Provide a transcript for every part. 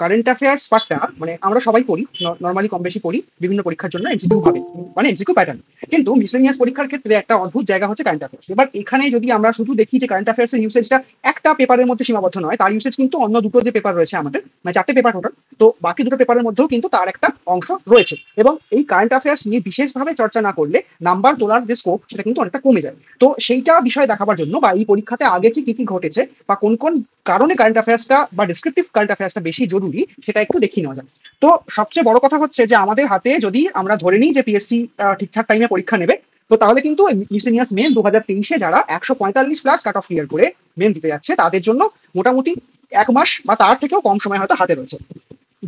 Current affairs পার্টটা মানে আমরা সবাই পড়ি, নর্মালি কম বেশি পড়ি বিভিন্ন পরীক্ষার জন্য এমসিকিউ ভাবে, মানে এমসিকিউ প্যাটার্ন। কিন্তু মিসেলিনিয়াস পরীক্ষার ক্ষেত্রে একটা অদ্ভুত জায়গা হচ্ছে কারেন্ট অ্যাফেয়ার্স। এবার এখানে যদি আমরা শুধু দেখি যে কারেন্ট অ্যাফেয়ার্স এর ইউসেজটা একটা পেপারের মধ্যে সীমাবদ্ধ নয়, তার ইউসেজ কিন্তু অন্য দুটো যে পেপার রয়েছে আমাদের, মানে 4টে পেপার টোটাল, তো বাকি দুটো পেপারের মধ্যেও কিন্তু তার একটা অংশ রয়েছে। এবং এই কারেন্ট অ্যাফেয়ার্স নিয়ে বিশেষভাবে চর্চা না করলে নাম্বার তোলার যে স্কোপ সেটা কিন্তু অনেকটা কমে যায়। তো সেইটা বিষয় দেখাবার জন্য বা এই পরীক্ষাতে আগে কি কি ঘটেছে বা কোন কোন কারণে কারেন্ট অ্যাফেয়ার্সটা বা ডিসক্রিপটিভ কারেন্ট অ্যাফেয়ার্সটা বেশি জরুরি সেটা একটু দেখিয়ে নেওয়া যায়। তো সবচেয়ে বড় কথা হচ্ছে যে আমাদের হাতে যদি আমরা ধরে নিই যে পিএসসি ঠিকঠাক টাইমে পরীক্ষা নেবে, তো তাহলে কিন্তু মিসেলিনিয়াস মেন 2023-এ যারা 145+ কাট অফ ক্লিয়ার করে মেন দিতে যাচ্ছে তাদের জন্য মোটামুটি 1 মাস বা তার থেকেও কম সময় হয়তো হাতে রয়েছে,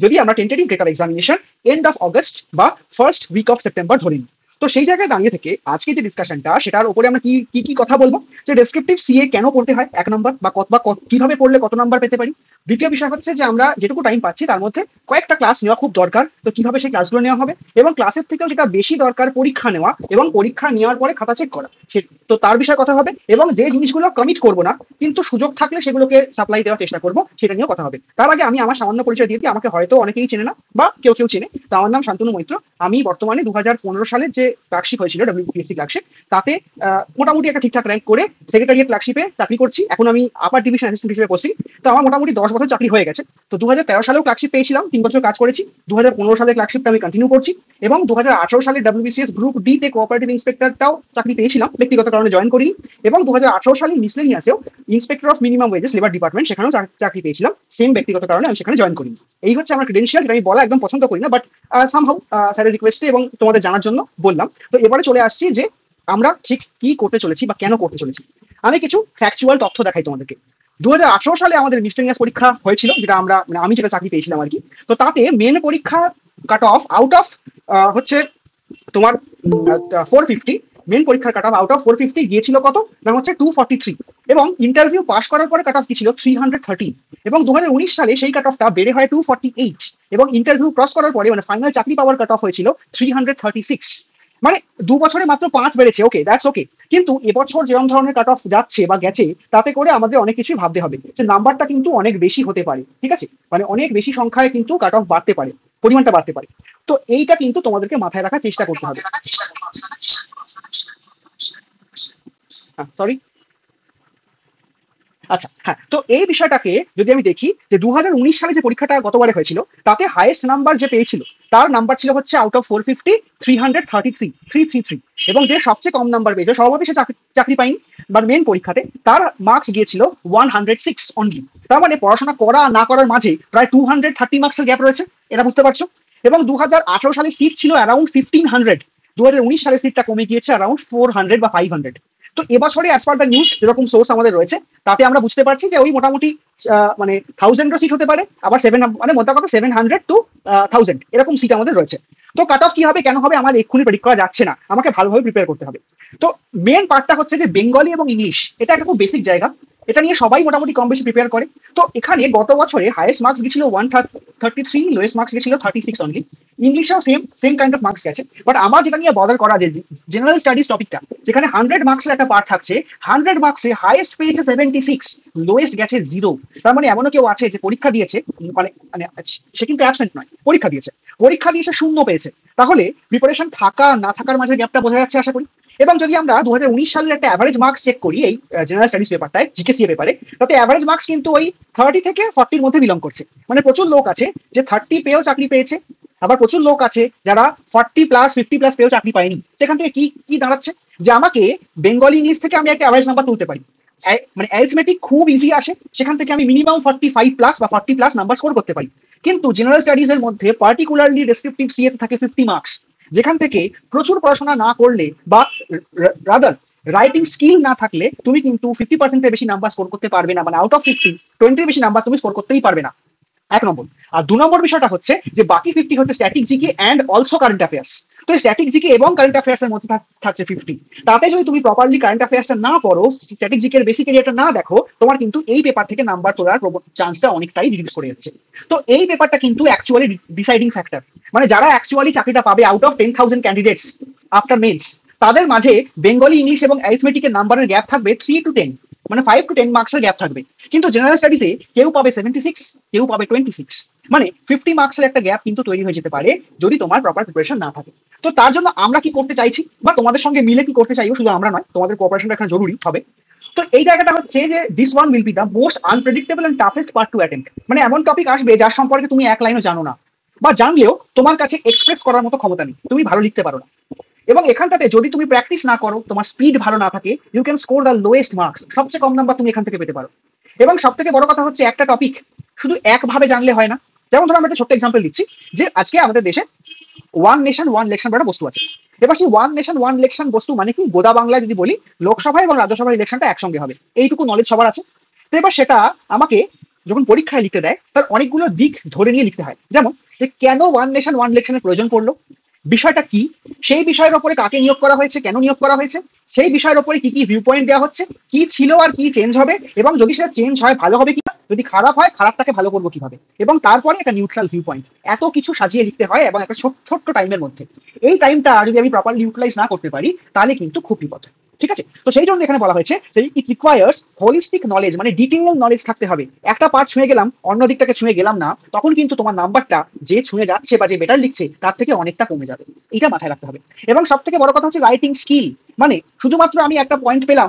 যদি আমরা টেন্টেটিভ ডেটার এক্সামিনেশন এন্ড অফ অগস্ট বা ফার্স্ট উইক অফ সেপ্টেম্বর ধরি। তো সেই জায়গায় দাঁড়িয়ে থেকে আজকে যে ডিসকাশনটা সেটার উপরে আমরা কি কি কি কথা বলবো, যে ডেসক্রিপটিভ সিএ কেন পড়তে হয় 1 নম্বর, বা কিভাবে পড়লে কত নাম্বার পেতে পারি। দ্বিতীয় বিষয় হচ্ছে যে আমরা যেটুকু টাইম পাচ্ছি তার মধ্যে কয়েকটা ক্লাস নেওয়া খুব দরকার, তো কিভাবে সেই ক্লাসগুলো নেওয়া হবে, এবং ক্লাসের থেকেও যেটা বেশি দরকার পরীক্ষা নেওয়া এবং পরীক্ষা নেওয়ার পরে খাতা চেক করা, তো তার বিষয়ে কথা হবে। এবং যে জিনিসগুলো কমিট করবো না কিন্তু সুযোগ থাকলে সেগুলোকে সাপ্লাই দেওয়ার চেষ্টা করবো সেটা নিয়েও কথা হবে। তার আগে আমি আমার সামান্য পরিচয় দিয়ে দিই, আমাকে হয়তো অনেকেই চেনে না বা কেউ কেউ চেনে। তো আমার নাম শান্তনু মৈত্র। আমি বর্তমানে 2015 সালের যে ক্লার্কশিপ হয়েছিল ডব্লিউপিএসসি ক্লার্কশিপ, তাতে মোটামুটি একটা ঠিকঠাক র্যাঙ্ক করে সেক্রেটারিয়েট ক্লার্কশিপে চাকরি করছি। এখন আমি আপার ডিভিশন অ্যাসিস্ট্যান্ট হিসেবে পড়ছি। তো আমার মোটামুটি 10 বছর চাকরি হয়ে গেছে। তো 2013 সালেও ক্লার্কশিপ পেয়েছিলাম, 3 বছর কাজ করেছি। 2015 সালে ক্লার্কশিপটা আমি কন্টিনিউ করছি এবং 2018 সালে ডব্লিউবিসিএস গ্রুপ ডি তে কোঅপারেটিভ ইন্সপেক্টরটাও চাকরি পেয়েছিলাম, ব্যক্তিগত কারণে জয়েন করিনি। এবং 2018 সালে মিসলেনিয়াসেও inspector of minimum wages labour department, সেখানেও চাকরি পেয়েছিলাম, সেম ব্যক্তিগত কারণে আমি সেখানে জয়েন করিনি। এই হচ্ছে আমার ক্রেডেনশিয়াল, যেটা আমি বলা একদম পছন্দ করি না, বাট সামহাউ স্যারের রিকোয়েস্টে এবং তোমাদের জানার জন্য বললাম। তো এবারে চলে আসছি যে আমরা ঠিক কি করতে চলেছি বা কেন করতে চলেছি। আমি কিছু ফ্যাকচুয়াল তথ্য দেখাই তোমাদেরকে। 2018 সালে আমাদের মিসলেনিয়াস পরীক্ষা হয়েছিল, যেটা আমরা মানে আমি যেটা চাকরি পেয়েছিলাম আর কি। তো তাতে মেন পরীক্ষা কাট অফ আউট অফ হচ্ছে তোমার 450, মেন পরীক্ষার কাট অফ আউট অফ 450 গিয়েছিল কত না হচ্ছে 243, এবং ইন্টারভিউ পাস করার পরে কাট অফ কি ছিল 313। এবং 2019 সালে সেই কাট অফটা বেড়ে হয় 248, এবং ইন্টারভিউ ক্রস করার পরে মানে ফাইনাল চাকরি পাওয়ার কাট অফ হয়েছিল 336। মানে 2 বছরে মাত্র 5 বেড়েছে, ওকে দ্যাটস ওকে। কিন্তু এবছর যেরকম ধরনের কাট অফ যাচ্ছে বা গেছে, তাতে করে আমাদের অনেক কিছুই ভাবতে হবে যে নাম্বারটা কিন্তু অনেক বেশি হতে পারে, ঠিক আছে, মানে অনেক বেশি সংখ্যায় কিন্তু কাট অফ বাড়তে পারে, পরিমাণটা বাড়তে পারে। তো এইটা কিন্তু তোমাদেরকে মাথায় রাখার চেষ্টা করতে হবে। সরি, আচ্ছা হ্যাঁ, তো এই বিষয়টাকে যদি আমি দেখি যে 2019 সালে যে পরীক্ষাটা গতবারে হয়েছিল, তাতে হাইয়েস্ট নাম্বার যে পেয়েছিল তার নাম্বার ছিল হচ্ছে আউট অফ 450 333। এবং যে সবচেয়ে কম নাম্বার পেয়েছিল, সভাপতি সে চাকরি পায়নি, বাট মেন পরীক্ষাতে তার মার্কস গিয়েছিল 106 অনলি। তার মানে পড়াশোনা করা না করার মাঝে প্রায় 230 মার্কসের গ্যাপ রয়েছে, এটা বুঝতে পারছো। এবং 2018 সালে সিট ছিল অ্যারাউন্ড 1500, 2019 সালে সিটটা কমে গিয়েছে অ্যারাউন্ড 400 বা 500। তো এবছরে অ্যাজ পার দ্য নিউজ যেরকম সোর্স আমাদের রয়েছে, তাতে আমরা বুঝতে পারছি যে ওই মোটামুটি মানে 1000 সিট হতে পারে, আবার মানে মোটা কথা 700 টু 1000 এরকম সিট আমাদের রয়েছে। তো কাট অফ কি হবে কেন হবে আমার এক্ষুনি প্রেডিক্ট করা যাচ্ছে না, আমাকে ভালোভাবে প্রিপেয়ার করতে হবে। তো মেন পার্টটা হচ্ছে যে বেঙ্গলি এবং ইংলিশ, এটা একটা খুব বেসিক জায়গা, এটা নিয়ে সবাই মোটামুটি কম বেশি প্রিপেয়ার করে। তো এখানে গত বছরে হাইয়েস্ট মার্কস গেছিল 133, লোয়েস্ট মার্কস গেছিল 36 অনলি। ইংলিশেও সেম কাইন্ড অফ মার্কস গেছে। বাট আমার যেটা নিয়ে বদার করা যে জেনারেল স্টাডিজ টপিকটা, যেখানে 100 মার্কসের একটা পার্ট থাকছে, 100 মার্কসে হাইয়েস্ট পেয়েছে 76, লোয়েস্ট গেছে 0। তার মানে এমনও কেউ আছে যে পরীক্ষা দিয়েছে, মানে মানে সে কিন্তু অ্যাবসেন্ট নয়, পরীক্ষা দিয়েছে 0 পেয়েছে। তাহলে প্রিপারেশন থাকা না থাকার মাঝে গ্যাপটা বোঝা যাচ্ছে আশা করি। এবং যদি আমরা 2019 সালের একটা অ্যাভারেজ মার্কস চেক করি এই জেনারেল স্টাডিজ পেপারটায়, জিকেসিএ পেপারে, তাতে অ্যাভারেজ মার্কস কিন্তু ওই 30 থেকে 40-র মধ্যে বিলং করছে। মানে প্রচুর লোক আছে যে 30 পেয়েও চাকরি পেয়েছে, আবার প্রচুর লোক আছে যারা 40+, 50+ পেয়েও চাকরি পায়নি। সেখান থেকে কি কি দাঁড়াচ্ছে যে আমাকে বেঙ্গলি ইংলিশ থেকে আমি একটা অ্যাভারেজ নাম্বার তুলতে পারি, মানে অ্যারিথমেটিক খুব ইজি আসে, সেখান থেকে আমি মিনিমাম 45+ বা 40+ নাম্বার স্কোর করতে পারি। কিন্তু জেনারেল স্টাডিজ এর মধ্যে পার্টিকুলারলি ডেসক্রিপটিভ সিএ থাকে 50 মার্কস, যেখান থেকে প্রচুর পড়াশোনা না করলে বা রাদার রাইটিং স্কিল না থাকলে তুমি কিন্তু 50%-এর বেশি নাম্বার স্কোর করতে পারবে না, মানে আউট অফ 50 20 বেশি নাম্বার তুমি স্কোর করতেই পারবে না, 1 নম্বর। আর 2 নম্বর বিষয়টা হচ্ছে যে বাকি 50 হচ্ছে static GK and also current affairs. তো স্ট্যাটিক জিকে এবং কারেন্ট অ্যাফেয়ার্স এর মধ্যে থাকছে 50। তাতে যদি তুমি প্রপারলি কারেন্ট অ্যাফেয়ার্সটা না পড়ো, স্ট্যাটিক জিকে এর বেসিক এরিয়াটা না দেখো, তোমার কিন্তু এই পেপার থেকে নাম্বার তোলার চান্সটা অনেকটাই রিডিউস করে যাচ্ছে। তো এই পেপারটা কিন্তু অ্যাকচুয়ালি ডিসাইডিং ফ্যাক্টর, মানে যারা অ্যাকচুয়ালি চাকরিটা পাবে out of 10,000 candidates after mains, তাদের মাঝে বেঙ্গলি ইংলিশ এবং অ্যারিথমেটিকের নাম্বারের গ্যাপ থাকবে 3 to 10। মানে 5 to 10 মার্কসের গ্যাপ থাকবে। কিন্তু জেনারেল স্টাডিজে কেউ পাবে 76, কেউ পাবে 26, মানে 50 মার্কসের একটা গ্যাপ কিন্তু তৈরি হয়ে যেতে পারে যদি তোমার প্রপার প্রিপারেশন না থাকে। তো তার জন্য আমরা কি করতে চাইছি বা তোমাদের সঙ্গে মিলে কি করতে চাইবো, শুধু আমরা নয়, তোমাদের কোঅপারেশনটা এখানে জরুরি হবে। তো এই জায়গাটা হচ্ছে যে this one will be the most unpredictable and toughest part to attend. মানে এমন টপিক আসবে যার সম্পর্কে তুমি এক লাইনও জানো না, বা জানলেও তোমার কাছে এক্সপ্রেস করার মতো ক্ষমতা নেই, তুমি ভালো লিখতে পারো না। এবং এখানটাতে যদি তুমি প্র্যাকটিস না করো, তোমার স্পিড ভালো না থাকে, you can score the lowest marks, সবচেয়ে কম নাম্বার তুমি এখান থেকে পেতে পারো। এবং সব থেকে বড় কথা হচ্ছে একটা টপিক শুধু একভাবে জানলে হয় না। যেমন ধরো আমরা একটা ছোট্ট এক্সাম্পল দিচ্ছি, যে আজকে আমাদের দেশে ওয়ান নেশন ওয়ান ইলেকশন বলে একটা বস্তু আছে। এবার সেই ওয়ান নেশন ওয়ান ইলেকশন বস্তু মানে কি, গোদা বাংলায় যদি বলি, লোকসভা এবং রাজ্যসভার ইলেকশনটা একসঙ্গে হবে, এইটুকু নলেজ সবার আছে। তো এবার সেটা আমাকে যখন পরীক্ষায় লিখতে দেয়, তার অনেকগুলো দিক ধরে নিয়ে লিখতে হয়। যেমন যে কেন ওয়ান নেশন ওয়ান ইলেকশনের প্রয়োজন পড়লো, বিষয়টা কি, সেই বিষয়ের উপরে কাকে নিয়োগ করা হয়েছে, কেন নিয়োগ করা হয়েছে, সেই বিষয়ের উপরে কি কি ভিউ পয়েন্ট দেওয়া হচ্ছে, কি ছিল আর কি চেঞ্জ হবে, এবং যদি সেটা চেঞ্জ হয় ভালো হবে কিনা, যদি খারাপ হয় খারাপটাকে ভালো করবো কিভাবে, এবং তারপরে একটা নিউট্রাল ভিউ পয়েন্ট, এত কিছু সাজিয়ে লিখতে হয় এবং একটা ছোট্ট টাইমের মধ্যে। এই টাইমটা যদি আমি প্রপারলি ইউটিলাইজ না করতে পারি, তাহলে কিন্তু খুব বিপদ। ঠিক আছে, তো সেই জন্য এখানে বলা হয়েছে যে ইট রিকোয়ার্স হোলিস্টিক নলেজ, মানে ডিটেইল নলেজ থাকতে হবে। একটা পার্ট ছুঁয়ে গেলাম, অন্য দিকটাকে ছুঁয়ে গেলাম না, তখন কিন্তু তোমার নাম্বারটা যে ছুঁয়ে যাচ্ছে বা যে বেটার লিখছে তার থেকে অনেকটা কমে যাবে। এটা মাথায় রাখতে হবে। এবং সব থেকে বড় কথা হচ্ছে রাইটিং স্কিল, মানে শুধুমাত্র আমি একটা পয়েন্ট পেলাম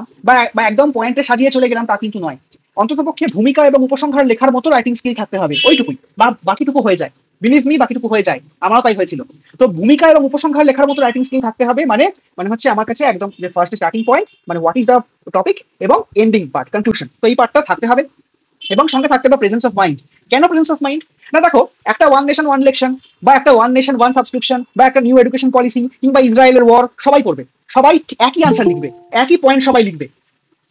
বা একদম পয়েন্টে সাজিয়ে চলে গেলাম তা কিন্তু নয়। অন্ততপক্ষে ভূমিকা এবং উপসংহার লেখার মতো রাইটিং স্কিল থাকতে হবে, ওইটুকুই, বা বাকিটুকু হয়ে যায়। বিলিভ মি, বাকিটুকু হয়ে যায়, আমারও তাই হয়েছিল। তো ভূমিকা এবং উপসংহার লেখার মতো রাইটিং স্কিল থাকতে হবে, মানে মানে হচ্ছে আমার কাছে একদম যে ফার্স্ট স্টার্টিং পয়েন্ট, মানে হোয়াট ইজ দ্য টপিক, এবং এন্ডিং পার্ট, কনক্লুশন, তো এই পার্টটা থাকতে হবে। এবং সঙ্গে থাকতে হবে প্রেজেন্স অফ মাইন্ড। কেন প্রেজেন্স অফ মাইন্ড? না দেখো, একটা ওয়ান নেশন ওয়ান ইলেকশন, বা একটা ওয়ান নেশন ওয়ান সাবস্ক্রিপশন, বা একটা নিউ এডুকেশন পলিসি, কিংবা ইসরায়েলের ওয়ার, সবাই পড়বে, সবাই একই আনসার লিখবে, একই পয়েন্ট সবাই লিখবে।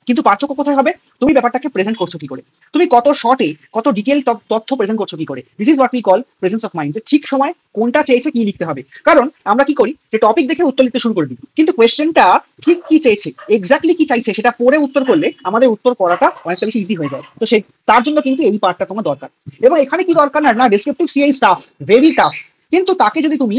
কিন্তু পার্থক্য কোথায় হবে? তুমি ব্যাপারটাকে প্রেজেন্ট করছো কি করে, তুমি কত শর্টে কত ডিটেল তথ্য প্রেজেন্ট করছো কি করে। This is what we call presence of mind, যে ঠিক সময় কোনটা চেয়েছে কি লিখতে হবে। কারণ আমরা কি করি, যে টপিক দেখে উত্তর লিখতে শুরু করে দিই, কিন্তু কোয়েশ্চেনটা ঠিক কি চেয়েছে, এক্স্যাক্টলি কি চাইছে সেটা পড়ে উত্তর করলে আমাদের উত্তর করাটা অনেকটা বেশি ইজি হয়ে যায়। তো সেই তার জন্য কিন্তু এই পার্টটা তোমার দরকার। এবং এখানে কি দরকার না, descriptive CI staff very tough, কিন্তু তাকে যদি তুমি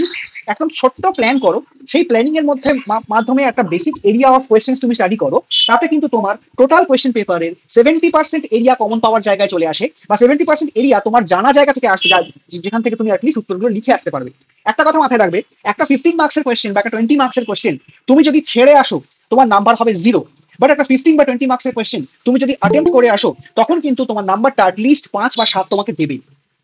একদম ছোট্ট প্ল্যান করো, সেই প্ল্যানিং এর মধ্যে মাধ্যমে একটা বেসিক এরিয়া অফ কোয়েশ্চেন তুমি স্টাডি করো, তাতে কিন্তু তোমার টোটাল কোয়েশ্চেন পেপারের 70% এরিয়া কমন পাওয়ার জায়গায় চলে আসে, বা 70% এরিয়া তোমার জানা জায়গা থেকে আসতে যায়, যেখান থেকে তুমি অ্যাটলিস্ট উত্তরগুলো লিখে আসতে পারবে। একটা কথা মাথায় রাখবে, একটা 15 মার্কসের কোয়েশ্চেন বা একটা 20 মার্কসের কোয়েশ্চেন তুমি যদি ছেড়ে আসো, তোমার নাম্বার হবে 0। বাট একটা 15 বা 20 মার্কসের কোয়েশ্চেন তুমি যদি অ্যাটেম্প্ট করে আসো, তখন কিন্তু তোমার নাম্বারটা অ্যাটলিস্ট 5 বা 7 তোমাকে দেবে,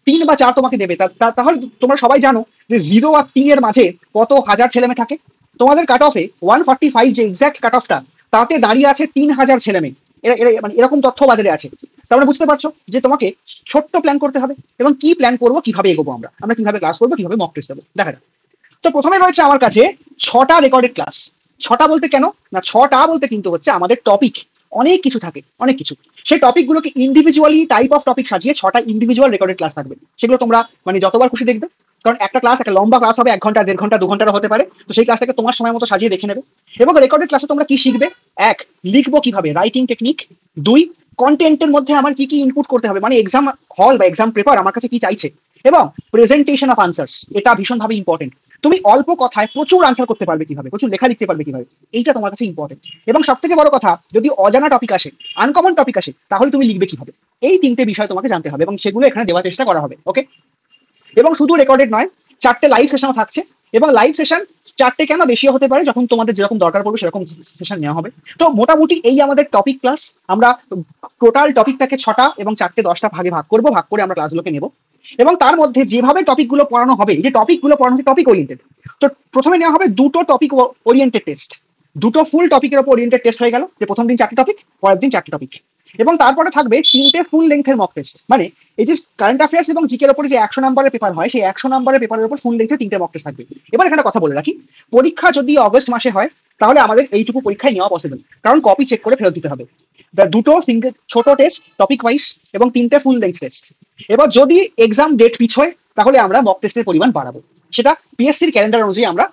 3 বা 4 তোমাকে দেবে। তাহলে তোমরা সবাই জানো যে 0 আর 3 এর মাঝে কত হাজার ছেলে মেয়ে থাকে। তোমাদের কাট অফে 145 যে এক্সাক্ট কাট অফটা, তাতে দাঁড়িয়ে আছে 3000 ছেলে মেয়ে। মানে এরকম তথ্য বাজারে আছে। তারপরে বুঝতে পারছো যে তোমাকে ছোট্ট প্ল্যান করতে হবে। এবং কি প্ল্যান করবো, কিভাবে এগোবো, আমরা কিভাবে ক্লাস করবো, কিভাবে মক টেস্ট দেবো, দেখা যাক। তো প্রথমে রয়েছে আমার কাছে 6টা রেকর্ডেড ক্লাস। 6টা বলতে কেন না, 6টা বলতে কিন্তু হচ্ছে আমাদের টপিক, অনেক কিছু থাকে, অনেক কিছু। সেই টপিকগুলোকে ইন্ডিভিজুয়ালি টাইপ অফ টপিক সাজিয়ে 6টা ইন্ডিভিজুয়াল রেকর্ডেড ক্লাস থাকবে। সেগুলো তোমরা মানে যতবার খুশি দেখবে, কারণ একটা ক্লাস, একটা লম্বা ক্লাস হবে, 1 ঘন্টা 1.5 ঘন্টা 2 ঘন্টারও হতে পারে। তো সেই ক্লাসটাকে তোমার সময় মতো সাজিয়ে দেখে নেবে। এবং রেকর্ডেড ক্লাসে তোমরা কি শিখবে, 1 লিখবো কিভাবে, রাইটিং টেকনিক। 2 কন্টেন্টের মধ্যে আমার কি কি ইনপুট করতে হবে, মানে এক্সাম হল বা এক্সাম পেপার আমার কাছে কি চাইছে। এবং প্রেজেন্টেশন অফ আনসার্স, এটা ভীষণভাবে ইম্পর্টেন্ট। তুমি অল্প কথায় প্রচুর আনসার করতে পারবে কিভাবে, প্রচুর লেখা লিখতে পারবে কিভাবে, এইটা তোমার কাছে ইম্পর্টেন্ট। এবং সব থেকে বড় কথা, যদি অজানা টপিক আসে, আনকমন টপিক আসে, তাহলে তুমি লিখবে কিভাবে, এই 3টে বিষয় তোমাকে জানতে হবে, এবং সেগুলো এখানে দেওয়ার চেষ্টা করা হবে। ওকে, এবং শুধু রেকর্ডেড নয়, 4টে লাইভ সেশনও থাকছে। এবং লাইভ সেশন 4টে কেন, বেশিও হতে পারে, যখন তোমাদের যেরকম দরকার পড়বে সেরকম সেশন নেওয়া হবে। তো মোটামুটি এই আমাদের টপিক ক্লাস। আমরা টোটাল টপিকটাকে 6টা এবং 4টে 10টা ভাগে ভাগ করবো, ভাগ করে আমরা ক্লাসগুলোকে নেব। এবং তার মধ্যে যেভাবে টপিকগুলো পড়ানো হবে, যে টপিকগুলো পড়ানো হচ্ছে টপিক ওরিয়েন্টেড, তো প্রথমে নেওয়া হবে 2টো টপিক ওরিয়েন্টেড টেস্ট। 2টো ফুল টপিকের উপর ওরিয়েন্টেড টেস্ট হয়ে গেল, যে প্রথম দিন 4টে টপিক, পরের দিন 4টে টপিক। এবং তারপরে থাকবে 3টে ফুল লেন্থের মক টেস্ট। মানে এই যে কারেন্ট অ্যাফেয়ার্স এবং জিকের উপরে যে 100 নম্বরের পেপার হয়, সেই 100 নম্বরের পেপারের উপর ফুল লেন্থে 3টে মক টেস্ট থাকবে। এবার এখানে কথা বলে রাখি, পরীক্ষা যদি অগস্ট মাসে হয়, তাহলে আমাদের এইটুকু পরীক্ষায় নেওয়া পসিবল, কারণ কপি চেক করে ফেরত দিতে হবে। 2টো সিঙ্গেল ছোট টেস্ট টপিক ওয়াইজ, এবং 3টে ফুল লেন্থ টেস্ট। এবার যদি এক্সাম ডেট পিছোয়, তাহলে আমরা মক টেস্টের পরিমাণ বাড়াবো। সেটা পিএসসির ক্যালেন্ডার অনুযায়ী আমরা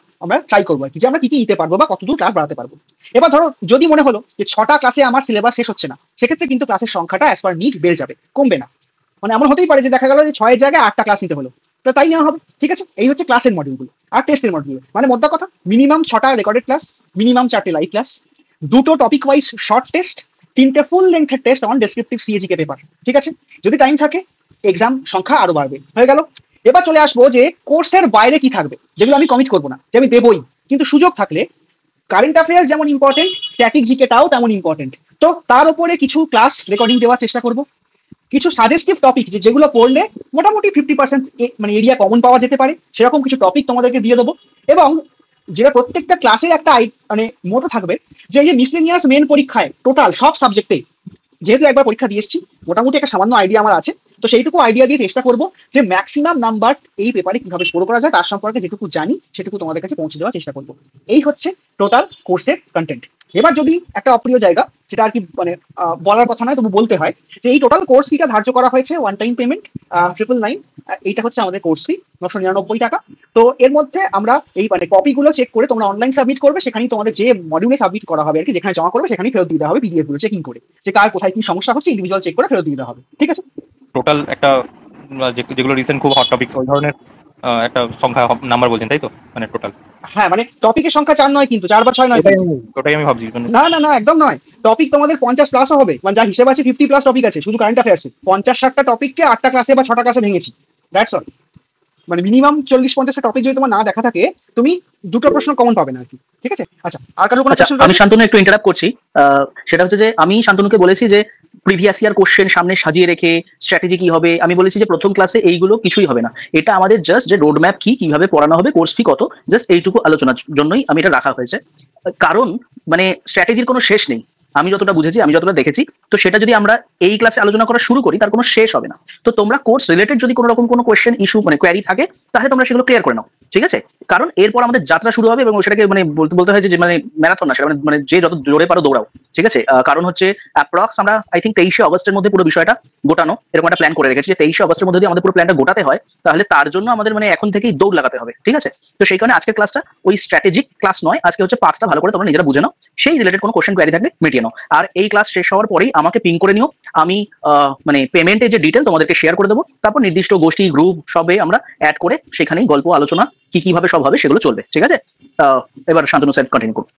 ট্রাই করবো আর কি, যে আমরা কি কি নিতে পারবো বা কতদূর ক্লাস বাড়াতে পারবো। এবার ধরো যদি মনে হলো যে 6টা ক্লাসে আমার সিলেবাস শেষ হচ্ছে না, সেক্ষেত্রে কিন্তু ক্লাসের সংখ্যাটা অ্যাজ পার নিড বেড়ে যাবে, কমবে না। মানে এমন হতেই পারে যে দেখা গেল যে 6 এর জায়গায় 8টা ক্লাস নিতে হলো, তো তাই নেওয়া হবে। ঠিক আছে, এই হচ্ছে ক্লাসের মডিউলগুলো আর টেস্টের মডিউল। মানে মোদ্দা কথা, মিনিমাম 6টা রেকর্ডেড ক্লাস, মিনিমাম 4টে লাইভ ক্লাস, 2টো টপিক ওয়াইজ শর্ট টেস্ট, 3টে ফুল লেন্থের test on descriptive CA GK paper. ঠিক আছে, যদি টাইম থাকে এক্সাম সংখ্যা আরো বাড়বে। হয়ে গেল। এবার চলে আসবো যে কোর্সের বাইরে কি থাকবে, যেগুলো আমি কমিট করবো না, যে আমি দেবই, কিন্তু সুযোগ থাকলে কারেন্ট অ্যাফেয়ার্স যেমন ইম্পর্টেন্ট, স্ট্যাটিক জিকেটাও তেমন ইম্পর্টেন্ট। তো তার উপরে কিছু ক্লাস রেকর্ডিং দেওয়ার চেষ্টা করব, কিছু সাজেস্টিভ টপিক যেগুলো পড়লে মোটামুটি 50% মানে এরিয়া কমন পাওয়া যেতে পারে, সেরকম কিছু টপিক তোমাদেরকে দিয়ে দেবো। এবং যেটা প্রত্যেকটা ক্লাসের একটা মানে মোটো থাকবে, যে এই যে মিসলেনিয়াস মেন পরীক্ষায় টোটাল সব সাবজেক্টে, যেহেতু একবার পরীক্ষা দিয়ে এসেছি মোটামুটি একটা সামান্য আইডিয়া আমার আছে, তো সেইটুকু আইডিয়া দিয়ে চেষ্টা করবো যে ম্যাক্সিমাম নাম্বার এই পেপারে কিভাবে স্কোর করা যায় তার সম্পর্কে যেটুকু জানি সেটুকু তোমাদের কাছে পৌঁছে দেওয়ার চেষ্টা করবো। এই হচ্ছে টোটাল কোর্সের কন্টেন্ট। এবার যদি একটা অপ্রিয় জায়গা, যেটা আর কি মানে বলার কথা নয় তবু বলতে হয়, যে এই টোটাল কোর্স ফিটা ধার্য করা হয়েছে ওয়ান টাইম পেমেন্ট 999, এইটা হচ্ছে আমাদের কোর্স ফি 999 টাকা। তো এর মধ্যে আমরা এই মানে কপিগুলো চেক করে তোমরা অনলাইন সাবমিট করবে, সেখানেই তোমাদের যে মডিউলে সাবমিট করা হবে আর কি, যেখানে জমা করবে সেখানেই ফেরত দিতে হবে পিডিএফ গুলো চেকিং করে, যে কার কোথায় কি সমস্যা হচ্ছে ইন্ডিভিজুয়াল চেক করে ফেরত দিতে হবে। ঠিক আছে, টোটাল একটা যেগুলো রিসেন্ট খুব হট টপিক ওই ধরনের একটা সংখ্যা নাম্বার বলছেন তাই তো, মানে টোটাল? হ্যাঁ মানে টপিকের সংখ্যা 4 নয়, কিন্তু 4 বা 6 নয়, ওটাই আমি ভাবছি। না না না একদম নয়, টপিক তোমাদের 50+ হবে, মানে যা হিসেব আছে 50+ টপিক আছে শুধু কারেন্ট অ্যাফেয়ার্সে। 50-60টা টপিককে 8টা ক্লাসে বা 6টা ক্লাসে ভেঙেছি, দ্যাটস অল। মানে মিনিমাম 40-50টা টপিক যদি তোমার না দেখা থাকে তুমি দুটো প্রশ্ন কমন পাবে না আর কি। ঠিক আছে, আচ্ছা আর কারো কোনো প্রশ্ন? আমি শান্তনু একটু ইন্টারাপ্ট করছি। সেটা হচ্ছে যে আমি শান্তনুকে বলেছি যে প্রিভিয়াস ইয়ার কোশ্চেন সামনে সাজিয়ে রেখে স্ট্র্যাটেজি কি হবে, আমি বলেছি যে প্রথম ক্লাসে এইগুলো কিছুই হবে না, এটা আমাদের জাস্ট যে রোড ম্যাপ কি, কিভাবে পড়ানো হবে, কোর্স ফি কত, জাস্ট এইটুকু আলোচনার জন্যই আমি এটা রাখা হয়েছে। কারণ মানে স্ট্র্যাটেজির কোনো শেষ নেই, আমি যতটা বুঝেছি, আমি যতটা দেখেছি, তো সেটা যদি আমরা এই ক্লাসে আলোচনা করা শুরু করি তার কোনো শেষ হবে না। তো তোমরা কোর্স রিলেটেড যদি কোনো রকম কোনো কোয়েশ্চেন ইস্যু মানে কোয়ারি থাকে তাহলে তোমরা সেগুলো ক্লিয়ার করে নাও। ঠিক আছে, কারণ এরপর আমাদের যাত্রা শুরু হবে এবং সেটাকে মানে বলতে হয় যে মানে ম্যারাথন না, সেটা মানে যে যত জোরে পারো দৌড়াও। ঠিক আছে, কারণ হচ্ছে অ্যাপ্রক্স আমরা আই থিঙ্ক 23শে অগস্টের মধ্যে পুরো বিষয়টা গোটানো এরকম একটা প্ল্যান করে রেখেছি, যে 23শে অগস্টের মধ্যে যদি আমাদের পুরো প্ল্যানটা গোটাতে হয় তাহলে তার জন্য আমাদের মানে এখন থেকেই দৌড় লাগাতে হবে। ঠিক আছে, তো সেই কারণে আজকের ক্লাসটা ওই স্ট্র্যাটেজিক ক্লাস নয়, আজকে হচ্ছে পাঁচটা ভালো করে তোমরা নিজেরা বুঝে নাও, সেই রিলেটেড কোনো কোশ্চেন কোয়ারি থাকলে মিটিয়ে নাও। আর এই ক্লাস শেষ হওয়ার পরেই আমাকে পিং করে নিও, আমি মানে পেমেন্টের যে ডিটেল তোমাদেরকে শেয়ার করে দেবো, তারপর নির্দিষ্ট গোষ্ঠী গ্রুপ সবে আমরা অ্যাড করে সেখানেই গল্প আলোচনা কি কিভাবে সব হবে সেগুলো চলবে। ঠিক আছে, এবার শান্তনু স্যার কন্টিনিউ করুন।